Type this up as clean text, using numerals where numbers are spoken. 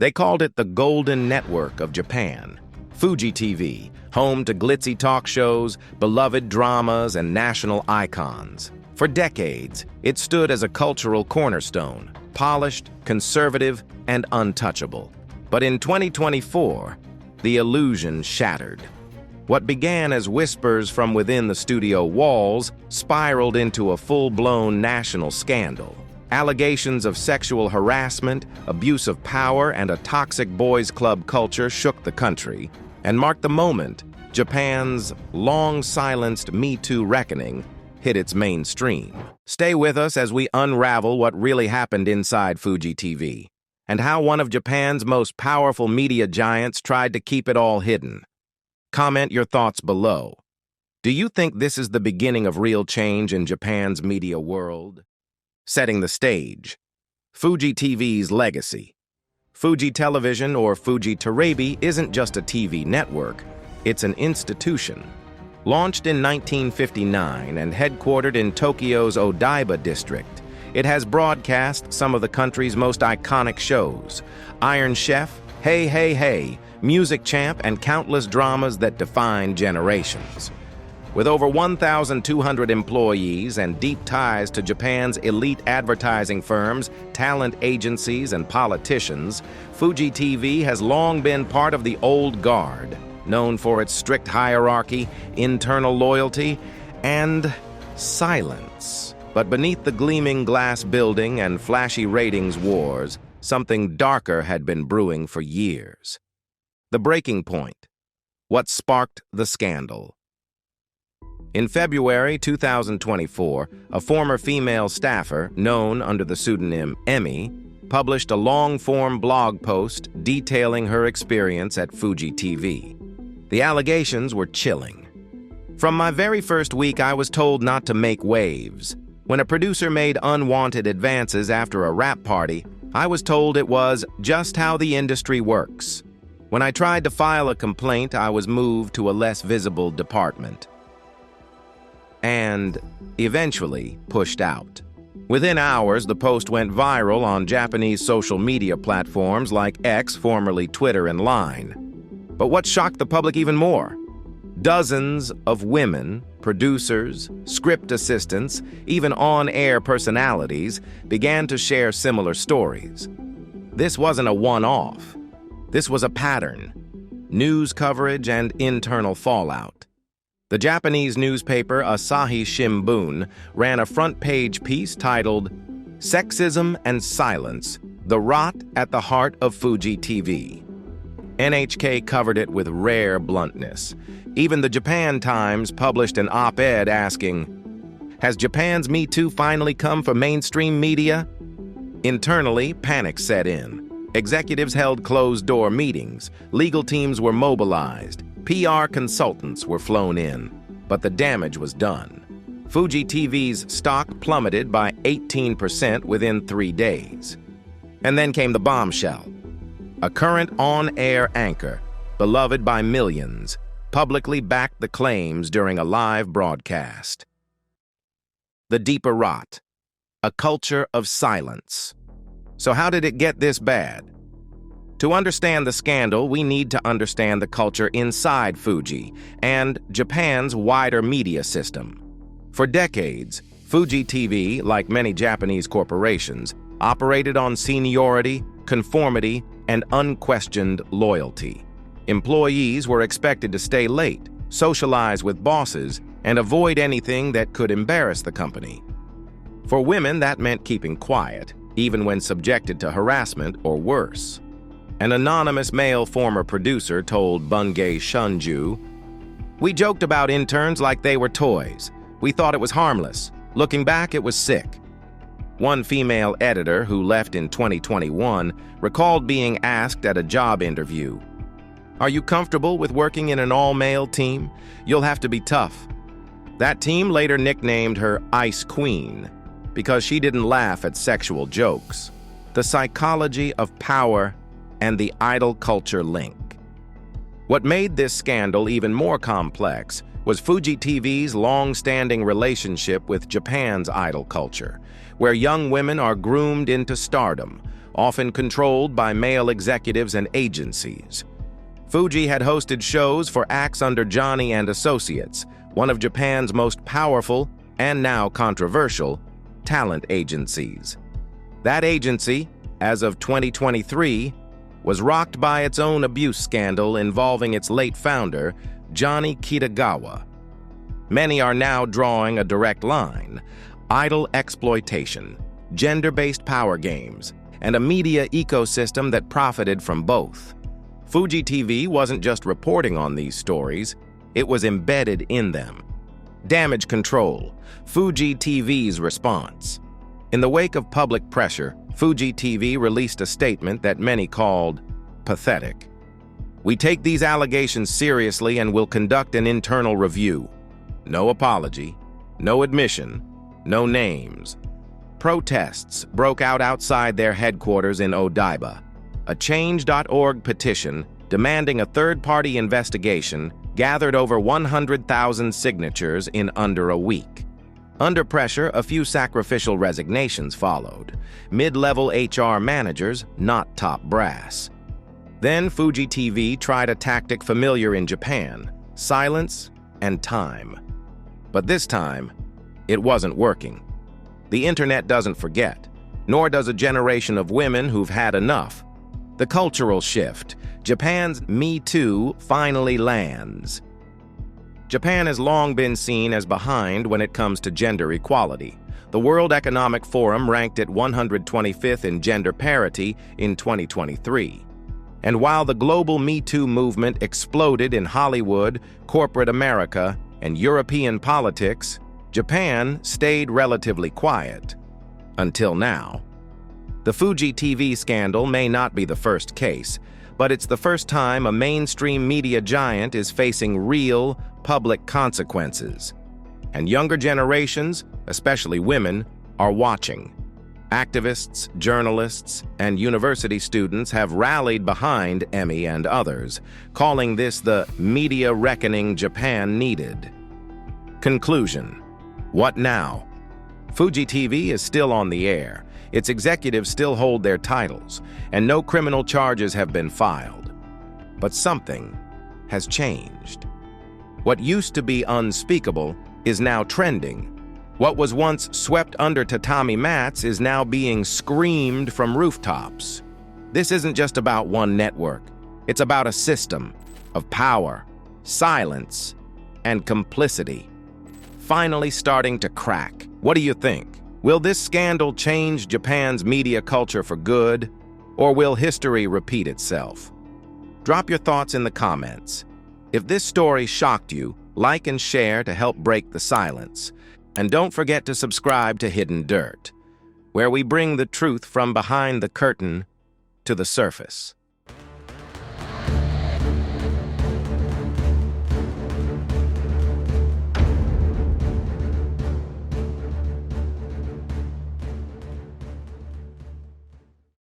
They called it the Golden Network of Japan. Fuji TV, home to glitzy talk shows, beloved dramas, and national icons. For decades, it stood as a cultural cornerstone, polished, conservative, and untouchable. But in 2024, the illusion shattered. What began as whispers from within the studio walls spiraled into a full-blown national scandal. Allegations of sexual harassment, abuse of power, and a toxic boys' club culture shook the country and marked the moment Japan's long-silenced Me Too reckoning hit its mainstream. Stay with us as we unravel what really happened inside Fuji TV and how one of Japan's most powerful media giants tried to keep it all hidden. Comment your thoughts below. Do you think this is the beginning of real change in Japan's media world? Setting the stage. Fuji TV's legacy. Fuji Television, or Fuji TV, isn't just a TV network, it's an institution. Launched in 1959 and headquartered in Tokyo's Odaiba district, it has broadcast some of the country's most iconic shows: Iron Chef, Hey Hey Hey, Music Champ, and countless dramas that define generations. With over 1,200 employees and deep ties to Japan's elite advertising firms, talent agencies, and politicians, Fuji TV has long been part of the old guard, known for its strict hierarchy, internal loyalty, and silence. But beneath the gleaming glass building and flashy ratings wars, something darker had been brewing for years. The breaking point. What sparked the scandal? In February 2024, a former female staffer, known under the pseudonym Emmy, published a long-form blog post detailing her experience at Fuji TV. The allegations were chilling. From my very first week, I was told not to make waves. When a producer made unwanted advances after a rap party, I was told it was just how the industry works. When I tried to file a complaint, I was moved to a less visible department and eventually pushed out. Within hours, the post went viral on Japanese social media platforms like X, formerly Twitter, and Line. But what shocked the public even more? Dozens of women, producers, script assistants, even on-air personalities began to share similar stories. This wasn't a one-off. This was a pattern: news coverage and internal fallout. The Japanese newspaper Asahi Shimbun ran a front-page piece titled "Sexism and Silence: The Rot at the Heart of Fuji TV." NHK covered it with rare bluntness. Even the Japan Times published an op-ed asking, "Has Japan's Me Too finally come for mainstream media?" Internally, panic set in. Executives held closed-door meetings, legal teams were mobilized, PR consultants were flown in, but the damage was done. Fuji TV's stock plummeted by 18% within 3 days. And then came the bombshell. A current on-air anchor, beloved by millions, publicly backed the claims during a live broadcast. The deeper rot. A culture of silence. So how did it get this bad? To understand the scandal, we need to understand the culture inside Fuji and Japan's wider media system. For decades, Fuji TV, like many Japanese corporations, operated on seniority, conformity, and unquestioned loyalty. Employees were expected to stay late, socialize with bosses, and avoid anything that could embarrass the company. For women, that meant keeping quiet, even when subjected to harassment or worse. An anonymous male former producer told Bungei Shunju, "We joked about interns like they were toys. We thought it was harmless. Looking back, it was sick." One female editor who left in 2021 recalled being asked at a job interview, "Are you comfortable with working in an all-male team? You'll have to be tough." That team later nicknamed her Ice Queen because she didn't laugh at sexual jokes. The psychology of power and the idol culture link. What made this scandal even more complex was Fuji TV's long-standing relationship with Japan's idol culture, where young women are groomed into stardom, often controlled by male executives and agencies. Fuji had hosted shows for acts under Johnny and Associates, one of Japan's most powerful and now controversial talent agencies. That agency, as of 2023, was rocked by its own abuse scandal involving its late founder, Johnny Kitagawa. Many are now drawing a direct line: idle exploitation, gender-based power games, and a media ecosystem that profited from both. Fuji TV wasn't just reporting on these stories, it was embedded in them. Damage control, Fuji TV's response. In the wake of public pressure, Fuji TV released a statement that many called pathetic. "We take these allegations seriously and will conduct an internal review." No apology, no admission, no names. Protests broke out outside their headquarters in Odaiba. A Change.org petition demanding a third-party investigation gathered over 100,000 signatures in under a week. Under pressure, a few sacrificial resignations followed. Mid-level HR managers, not top brass. Then Fuji TV tried a tactic familiar in Japan: silence and time. But this time, it wasn't working. The internet doesn't forget, nor does a generation of women who've had enough. The cultural shift, Japan's Me Too, finally lands. Japan has long been seen as behind when it comes to gender equality. The World Economic Forum ranked it 125th in gender parity in 2023. And while the global Me Too movement exploded in Hollywood, corporate America, and European politics, Japan stayed relatively quiet. Until now. The Fuji TV scandal may not be the first case, but it's the first time a mainstream media giant is facing real, public consequences. And younger generations, especially women, are watching. Activists, journalists, and university students have rallied behind Emmy and others, calling this the media reckoning Japan needed. Conclusion. What now? Fuji TV is still on the air. Its executives still hold their titles, and no criminal charges have been filed. But something has changed. What used to be unspeakable is now trending. What was once swept under tatami mats is now being screamed from rooftops. This isn't just about one network. It's about a system of power, silence, and complicity finally starting to crack. What do you think? Will this scandal change Japan's media culture for good, or will history repeat itself? Drop your thoughts in the comments. If this story shocked you, like and share to help break the silence. And don't forget to subscribe to Hidden Dirt, where we bring the truth from behind the curtain to the surface.